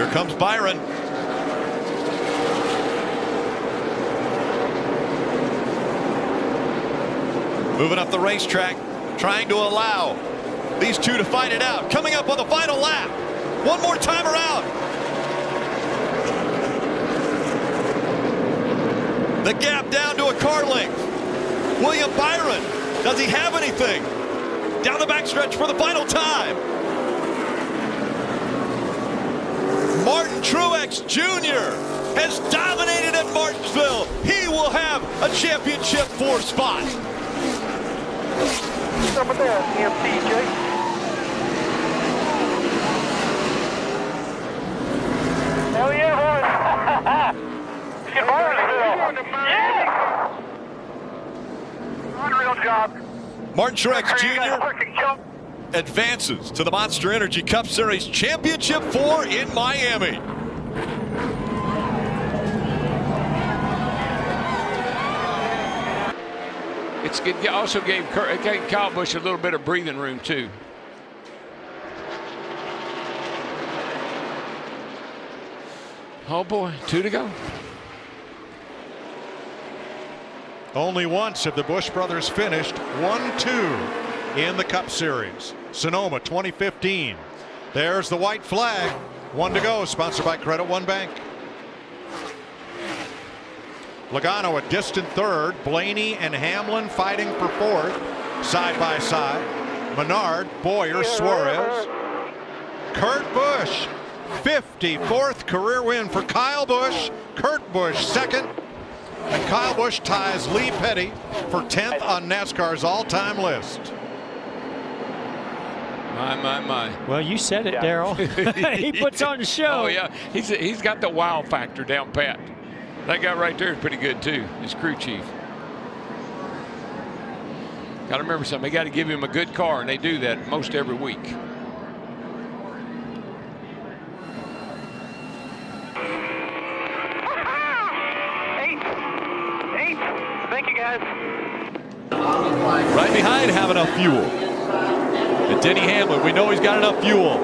Here comes Byron. Moving up the racetrack, trying to allow these two to fight it out. Coming up on the final lap. One more time around. The gap down to a car length. William Byron, does he have anything? Down the backstretch for the final time. Martin Truex Jr. has dominated at Martinsville. He will have a championship 4 spot. Number there, MCJ. Hell yeah, boys. Get Martinsville. Yeah! Unreal job. Martin Truex Jr. advances to the Monster Energy Cup Series Championship 4 in Miami. It also gave Kyle Busch a little bit of breathing room too. Oh boy, 2 to go. Only once have the Busch brothers finished 1-2 in the Cup Series. Sonoma 2015. There's the white flag. 1 to go, sponsored by Credit One Bank. Logano a distant third. Blaney and Hamlin fighting for 4th, side by side. Menard, Boyer, Suarez. Kurt Busch, 54th career win for Kyle Busch. Kurt Busch 2nd. And Kyle Busch ties Lee Petty for 10th on NASCAR's all-time list. My. Well, you said it, Darrell. He puts on the show. Oh, yeah. He's got the wow factor down pat. That guy right there is pretty good, too. His crew chief. Got to remember something. They got to give him a good car, and they do that most every week. Thank you, guys. Right behind, have enough fuel. And Denny Hamlin, we know he's got enough fuel.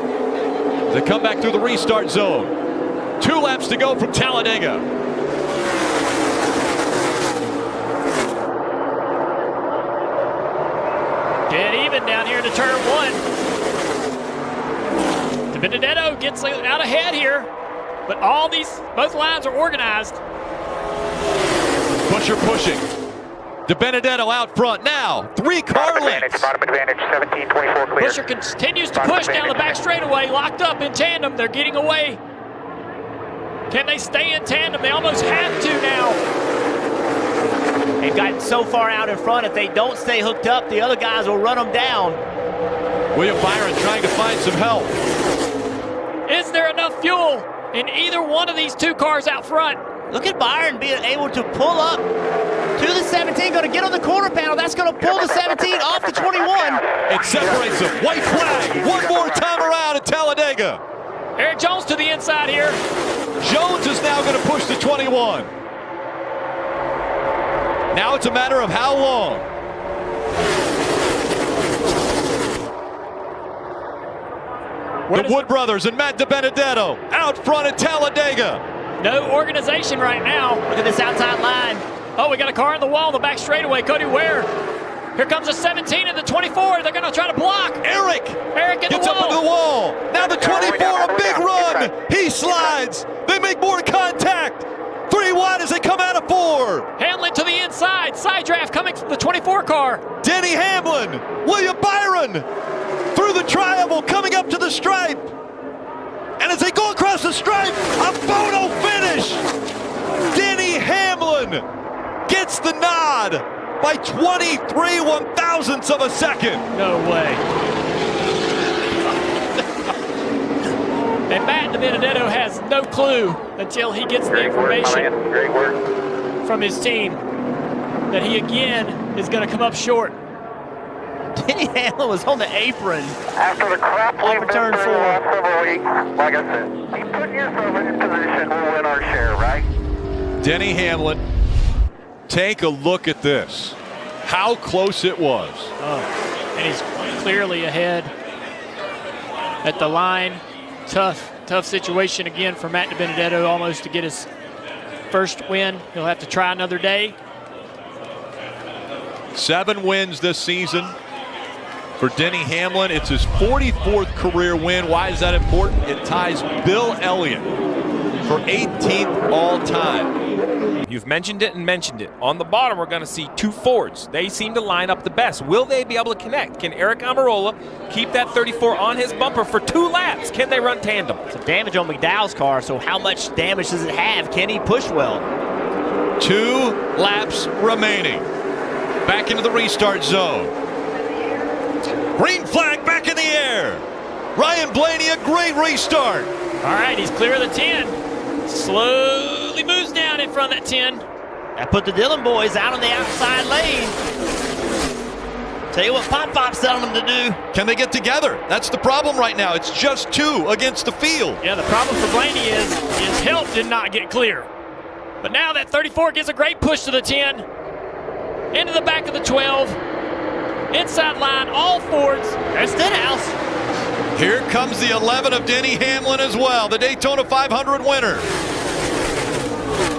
They come back through the restart zone. 2 laps to go from Talladega. Dead even down here to turn 1. Benedetto gets out ahead here, but both lines are organized. Buescher pushing. DiBenedetto out front now. 3 car lengths. Bottom advantage, 17-24 clear. Buescher continues to push down the back straightaway, locked up in tandem. They're getting away. Can they stay in tandem? They almost have to now. They've gotten so far out in front, if they don't stay hooked up, the other guys will run them down. William Byron trying to find some help. Is there enough fuel in either one of these 2 cars out front? Look at Byron being able to pull up to the 17, going to get on the corner panel. That's going to pull the 17 off the 21. It separates them. White flag. One more time around at Talladega. Eric Jones to the inside here. Jones is now going to push the 21. Now it's a matter of how long. The Wood brothers and Matt DiBenedetto out front at Talladega. No organization right now. Look at this outside line. Oh, we got a car in the wall, the back straightaway. Cody Ware. Here comes the 17 and the 24. They're going to try to block. Eric gets up into the wall. Now the 24, a big run. He slides. They make more contact. 3 wide as they come out of 4. Hamlin to the inside. Side draft coming from the 24 car. Denny Hamlin. William Byron through the triangle coming up to the stripe. And as they go across the stripe, a photo finish. Denny Hamlin gets the nod by 23 1/1000ths of a second. No way. And Matt DiBenedetto has no clue until he gets the information from his team that he again is going to come up short. Denny Hamlin was on the apron. After the crap we've been turn through the last several weeks, like I said, you put yourself in position, we'll win our share, right? Denny Hamlin, take a look at this. How close it was. Oh, and he's clearly ahead at the line. Tough tough situation again for Matt DiBenedetto almost to get his first win. He'll have to try another day. 7 wins this season for Denny Hamlin. It's his 44th career win. Why is that important? It ties Bill Elliott for 18th all time. You've mentioned it and mentioned it. On the bottom, we're going to see 2 Fords. They seem to line up the best. Will they be able to connect? Can Eric Almirola keep that 34 on his bumper for 2 laps? Can they run tandem? Some damage on McDowell's car, so how much damage does it have? Can he push well? 2 laps remaining. Back into the restart zone. Green flag back in the air. Ryan Blaney, a great restart. All right, he's clear of the 10. Slowly moves down in front of that 10. That put the Dillon boys out on the outside lane. Tell you what Pop's telling them to do. Can they get together? That's the problem right now. It's just 2 against the field. Yeah, the problem for Blaney is his help did not get clear. But now that 34 gives a great push to the 10. Into the back of the 12. Inside line, all Fords. There's Stenhouse. Here comes the 11 of Denny Hamlin as well, the Daytona 500 winner.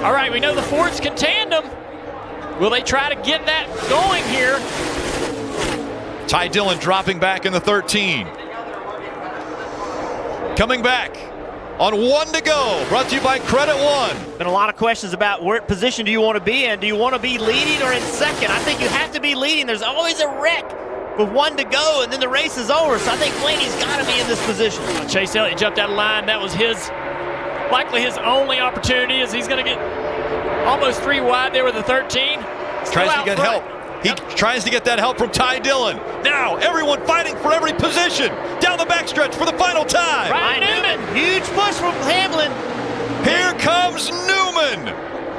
All right, we know the Fords can tandem. Will they try to get that going here? Ty Dillon dropping back in the 13. Coming back on 1 to go. Brought to you by Credit One. Been a lot of questions about what position do you want to be in? Do you want to be leading or in second? I think you have to be leading. There's always a wreck with 1 to go, and then the race is over. So I think Blaney's got to be in this position. Chase Elliott jumped out of line. That was likely his only opportunity, as he's going to get almost 3 wide there with the 13. Tries to get help. He tries to get that help from Ty Dillon. Now everyone fighting for every position. Down the backstretch for the final time. Ryan Newman. Huge push from Hamlin. Here comes Newman.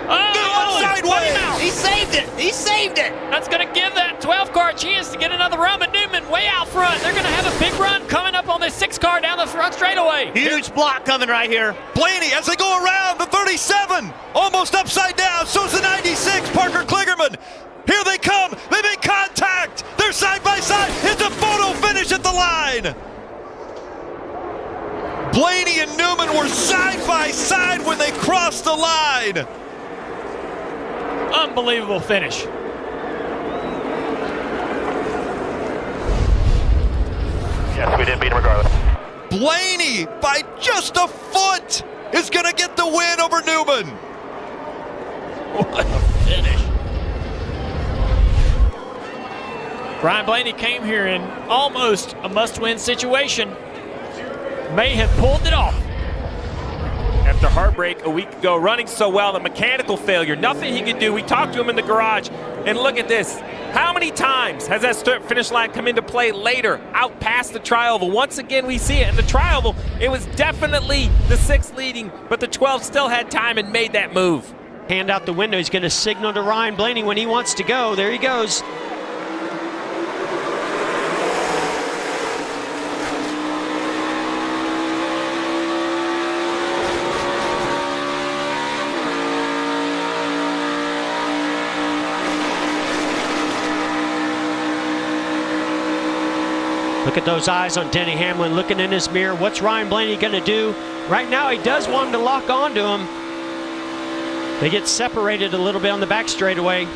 Newman sideways. He saved it. He saved it. That's going to give that 12 car a chance to get another run, but Newman way out front. They're going to have a big run coming up on this 6 car down the front straightaway. Huge block coming right here. Blaney as they go around the 37. Almost upside down. So's the 96. Parker Kligerman. Here they come. They make contact. They're side by side. It's a photo finish at the line. Blaney and Newman were side by side when they crossed the line. Unbelievable finish. Yes, we didn't beat him regardless. Blaney, by just a foot, is going to get the win over Newman. What a finish. Ryan Blaney came here in almost a must-win situation. May have pulled it off. After heartbreak a week ago, running so well, the mechanical failure, nothing he could do. We talked to him in the garage, and look at this. How many times has that finish line come into play later, out past the tri-oval? Once again, we see it. In the tri-oval, it was definitely the 6 leading, but the 12 still had time and made that move. Hand out the window. He's going to signal to Ryan Blaney when he wants to go. There he goes. Look at those eyes on Denny Hamlin looking in his mirror. What's Ryan Blaney going to do? Right now, he does want him to lock onto him. They get separated a little bit on the back straightaway.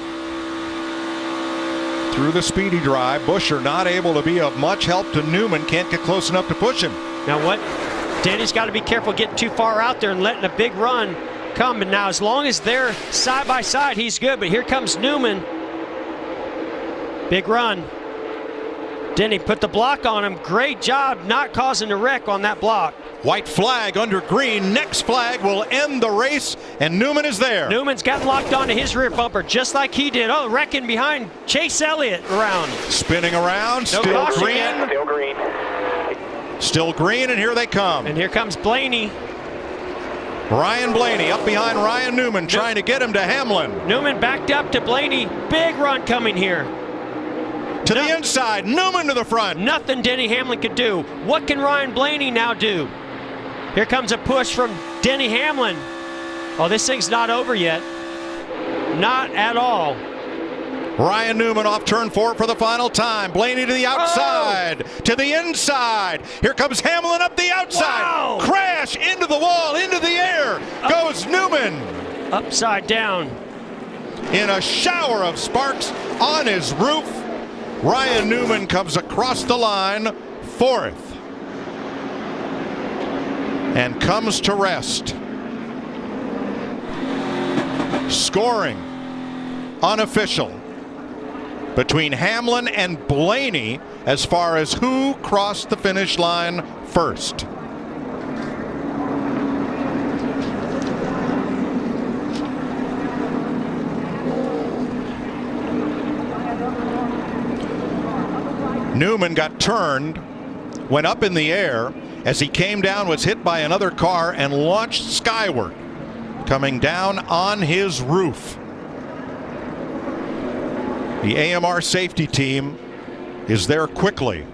Through the speedy drive, Buscher not able to be of much help to Newman. Can't get close enough to push him. Now what? Denny's got to be careful getting too far out there and letting a big run come. And now as long as they're side by side, he's good. But here comes Newman. Big run. Denny put the block on him. Great job not causing a wreck on that block. White flag under green. Next flag will end the race, and Newman is there. Newman's got locked onto his rear bumper just like he did. Oh, wrecking behind Chase Elliott around. Spinning around, No still caution green. yet. Still green. Still green, and here they come. And here comes Blaney. Ryan Blaney up behind Ryan Newman, trying to get him to Hamlin. Newman backed up to Blaney. Big run coming here. To the inside, Newman to the front. Nothing Denny Hamlin could do. What can Ryan Blaney now do? Here comes a push from Denny Hamlin. Oh, this thing's not over yet. Not at all. Ryan Newman off turn 4 for the final time. Blaney to the outside, to the inside. Here comes Hamlin up the outside. Wow. Crash crash into the wall, into the air goes Newman. Upside down. In a shower of sparks on his roof, Ryan Newman comes across the line, 4th, and comes to rest. Scoring unofficial between Hamlin and Blaney as far as who crossed the finish line first. Newman got turned, went up in the air. As he came down, was hit by another car and launched skyward, coming down on his roof. The AMR safety team is there quickly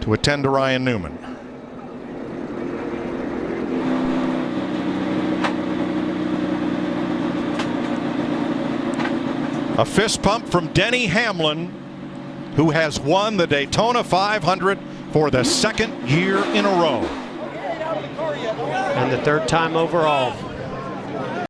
to attend to Ryan Newman. A fist pump from Denny Hamlin, who has won the Daytona 500 for the 2nd year in a row. And the 3rd time overall.